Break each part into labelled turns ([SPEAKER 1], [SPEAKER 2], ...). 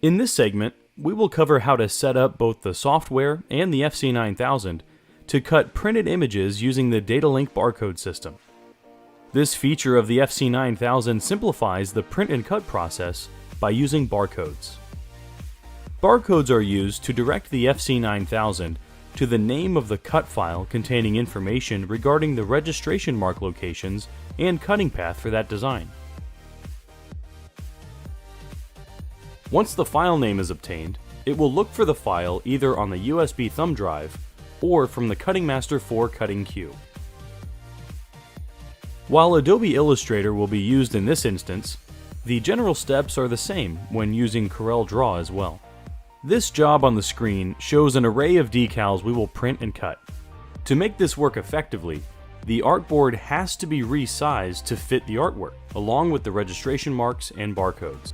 [SPEAKER 1] In this segment, we will cover how to set up both the software and the FC9000 to cut printed images using the Datalink barcode system. This feature of the FC9000 simplifies the print and cut process by using barcodes. Barcodes are used to direct the FC9000 to the name of the cut file containing information regarding the registration mark locations and cutting path for that design. Once the file name is obtained, it will look for the file either on the USB thumb drive or from the Cutting Master 4 cutting queue. While Adobe Illustrator will be used in this instance, the general steps are the same when using Corel Draw as well. This job on the screen shows an array of decals we will print and cut. To make this work effectively, the artboard has to be resized to fit the artwork, along with the registration marks and barcodes.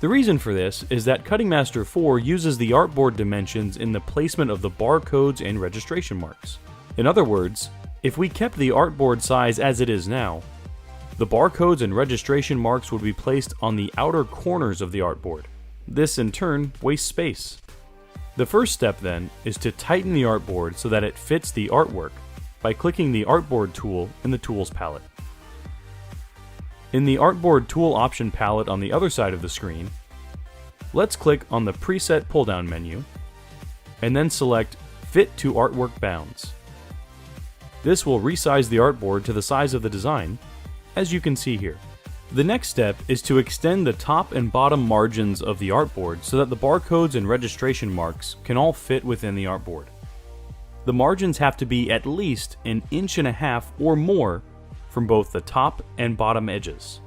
[SPEAKER 1] The reason for this is that Cutting Master 4 uses the artboard dimensions in the placement of the barcodes and registration marks. In other words, if we kept the artboard size as it is now, the barcodes and registration marks would be placed on the outer corners of the artboard. This in turn wastes space. The first step then is to tighten the artboard so that it fits the artwork by clicking the Artboard tool in the Tools palette. In the Artboard tool option palette on the other side of the screen, let's click on the Preset pull-down menu and then select Fit to Artwork Bounds. This will resize the artboard to the size of the design, as you can see here. The next step is to extend the top and bottom margins of the artboard so that the barcodes and registration marks can all fit within the artboard. The margins have to be at least 1.5 inches or more from both the top and bottom edges.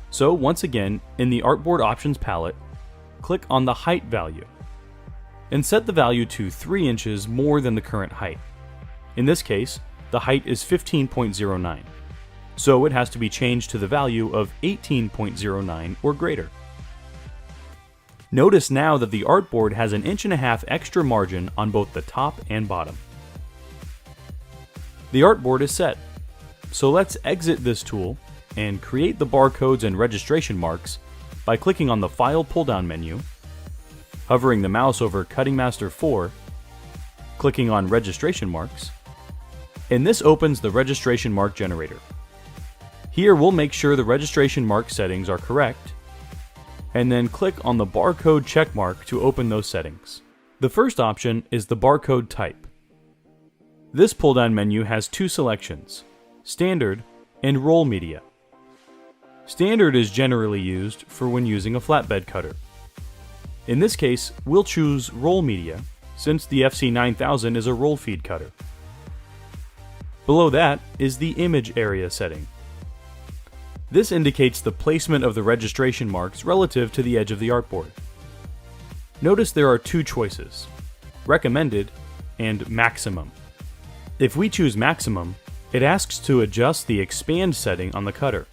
[SPEAKER 1] So once again, in the Artboard Options palette, click on the height value and set the value to 3 inches more than the current height. In this case, the height is 15.09. So it has to be changed to the value of 18.09 or greater. Notice now that the artboard has 1.5 inches extra margin on both the top and bottom. The artboard is set, so let's exit this tool and create the barcodes and registration marks by clicking on the File pull-down menu, hovering the mouse over Cutting Master 4, clicking on Registration Marks, and this opens the registration mark generator. Here we'll make sure the registration mark settings are correct, and then click on the barcode checkmark to open those settings. The first option is the barcode type. This pull-down menu has two selections, Standard and Roll Media. Standard is generally used for when using a flatbed cutter. In this case, we'll choose Roll Media, since the FC9000 is a roll feed cutter. Below that is the Image Area setting. This indicates the placement of the registration marks relative to the edge of the artboard. Notice there are two choices, Recommended and Maximum. If we choose Maximum, it asks to adjust the Expand setting on the cutter.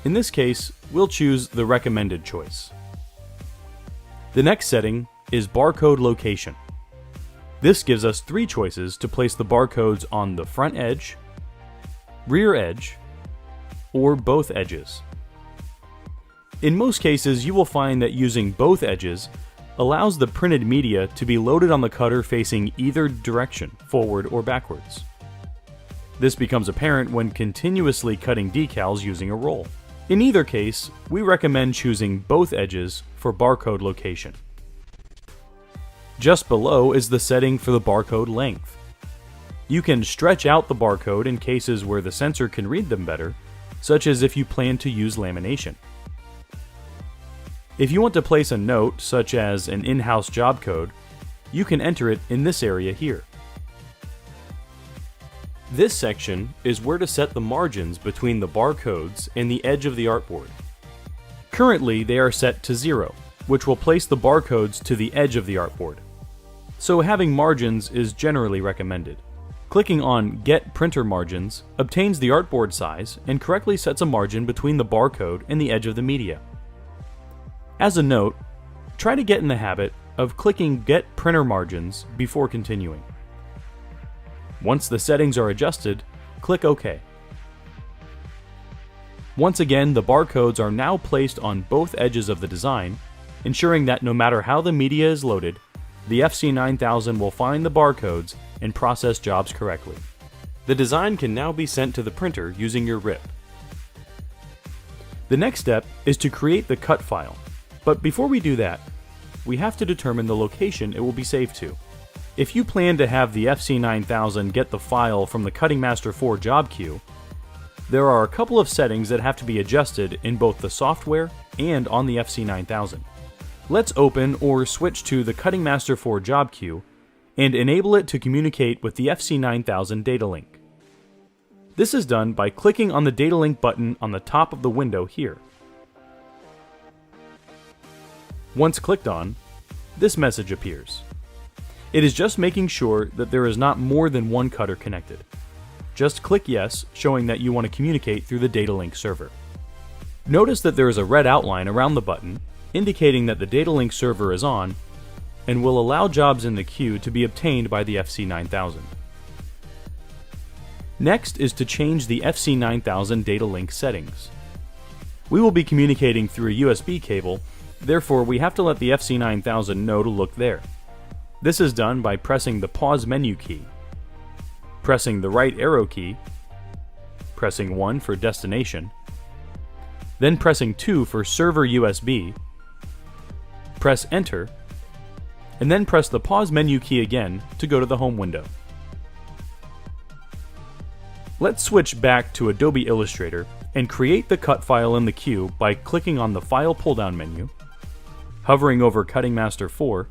[SPEAKER 1] In this case, we'll choose the Recommended choice. The next setting is Barcode Location. This gives us three choices to place the barcodes on the front edge, rear edge, or both edges. In most cases, you will find that using both edges allows the printed media to be loaded on the cutter facing either direction, forward or backwards. This becomes apparent when continuously cutting decals using a roll. In either case, we recommend choosing both edges for barcode location. Just below is the setting for the barcode length. You can stretch out the barcode in cases where the sensor can read them better, such as if you plan to use lamination. If you want to place a note, such as an in-house job code, you can enter it in this area here. This section is where to set the margins between the barcodes and the edge of the artboard. Currently, they are set to 0, which will place the barcodes to the edge of the artboard. So having margins is generally recommended. Clicking on Get Printer Margins obtains the artboard size and correctly sets a margin between the barcode and the edge of the media. As a note, try to get in the habit of clicking Get Printer Margins before continuing. Once the settings are adjusted, click OK. Once again, the barcodes are now placed on both edges of the design, ensuring that no matter how the media is loaded, the FC9000 will find the barcodes and process jobs correctly. The design can now be sent to the printer using your RIP. The next step is to create the cut file, but before we do that, we have to determine the location it will be saved to. If you plan to have the FC9000 get the file from the Cutting Master 4 job queue, there are a couple of settings that have to be adjusted in both the software and on the FC9000. Let's open or switch to the Cutting Master 4 job queue and enable it to communicate with the FC9000 Datalink. This is done by clicking on the Datalink button on the top of the window here. Once clicked on, this message appears. It is just making sure that there is not more than one cutter connected. Just click yes, showing that you want to communicate through the Datalink server. Notice that there is a red outline around the button, indicating that the Datalink server is on and will allow jobs in the queue to be obtained by the FC9000. Next is to change the FC9000 Datalink settings. We will be communicating through a USB cable, therefore we have to let the FC9000 know to look there. This is done by pressing the pause menu key, pressing the right arrow key, pressing 1 for destination, then pressing 2 for server USB, press enter, and then press the pause menu key again to go to the home window. Let's switch back to Adobe Illustrator and create the cut file in the queue by clicking on the File pull-down menu, hovering over Cutting Master 4,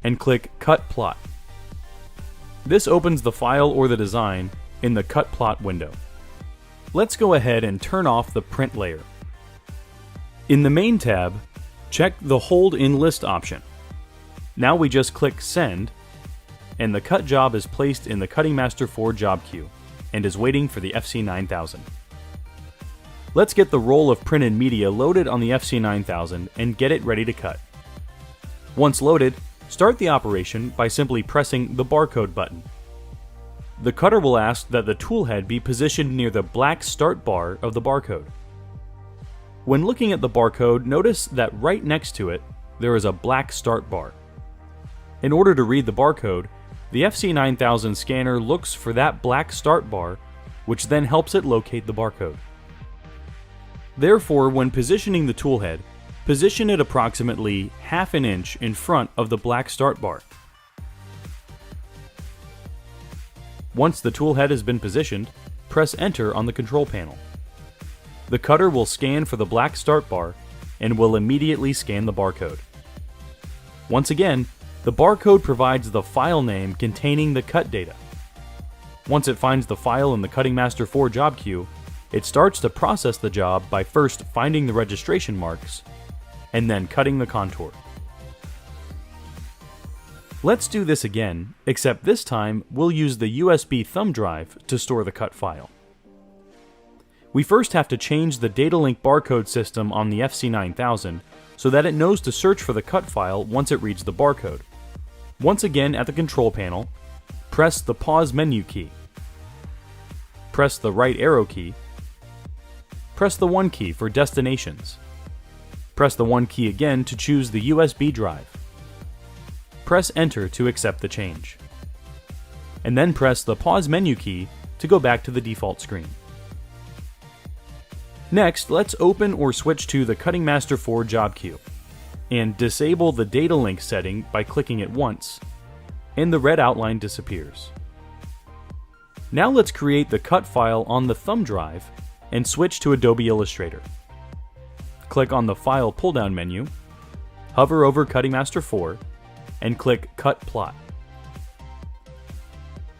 [SPEAKER 1] and click Cut Plot. This opens the file or the design in the Cut Plot window. Let's go ahead and turn off the print layer. In the Main tab, check the Hold in List option. Now we just click Send, and the cut job is placed in the Cutting Master 4 job queue and is waiting for the FC9000. Let's get the roll of printed media loaded on the FC9000 and get it ready to cut. Once loaded, start the operation by simply pressing the Barcode button. The cutter will ask that the tool head be positioned near the black start bar of the barcode. When looking at the barcode, notice that right next to it, there is a black start bar. In order to read the barcode, the FC9000 scanner looks for that black start bar, which then helps it locate the barcode. Therefore, when positioning the toolhead, position it approximately ½ an inch in front of the black start bar. Once the toolhead has been positioned, press Enter on the control panel. The cutter will scan for the black start bar and will immediately scan the barcode. Once again, the barcode provides the file name containing the cut data. Once it finds the file in the Cutting Master 4 job queue, it starts to process the job by first finding the registration marks and then cutting the contour. Let's do this again, except this time we'll use the USB thumb drive to store the cut file. We first have to change the Datalink barcode system on the FC9000 so that it knows to search for the cut file once it reads the barcode. Once again at the control panel, press the pause menu key. Press the right arrow key. Press the 1 key for destinations. Press the 1 key again to choose the USB drive. Press Enter to accept the change. And then press the pause menu key to go back to the default screen. Next, let's open or switch to the Cutting Master 4 job queue and disable the Datalink setting by clicking it once, and the red outline disappears. Now let's create the cut file on the thumb drive and switch to Adobe Illustrator. Click on the File pull-down menu, hover over Cutting Master 4, and click Cut Plot.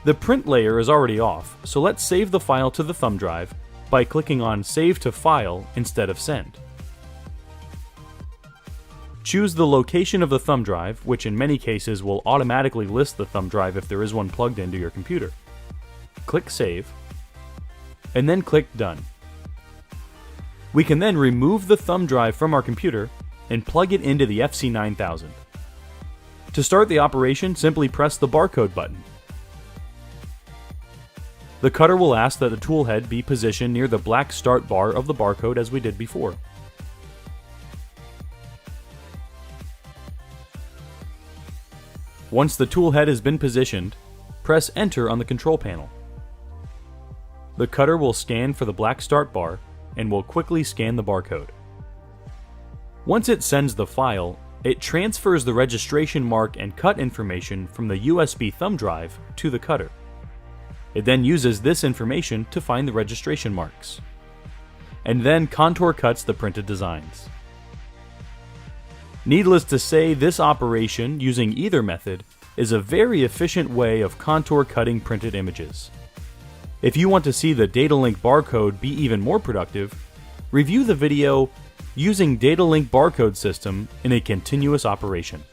[SPEAKER 1] The print layer is already off, so let's save the file to the thumb drive by clicking on Save to File instead of Send. Choose the location of the thumb drive, which in many cases will automatically list the thumb drive if there is one plugged into your computer. Click Save, and then click Done. We can then remove the thumb drive from our computer and plug it into the FC9000. To start the operation, simply press the Barcode button. The cutter will ask that the tool head be positioned near the black start bar of the barcode as we did before. Once the tool head has been positioned, press Enter on the control panel. The cutter will scan for the black start bar and will quickly scan the barcode. Once it sends the file, it transfers the registration mark and cut information from the USB thumb drive to the cutter. It then uses this information to find the registration marks, and then contour cuts the printed designs. Needless to say, this operation, using either method, is a very efficient way of contour cutting printed images. If you want to see the Datalink barcode be even more productive, review the video Using Datalink Barcode System in a Continuous Operation.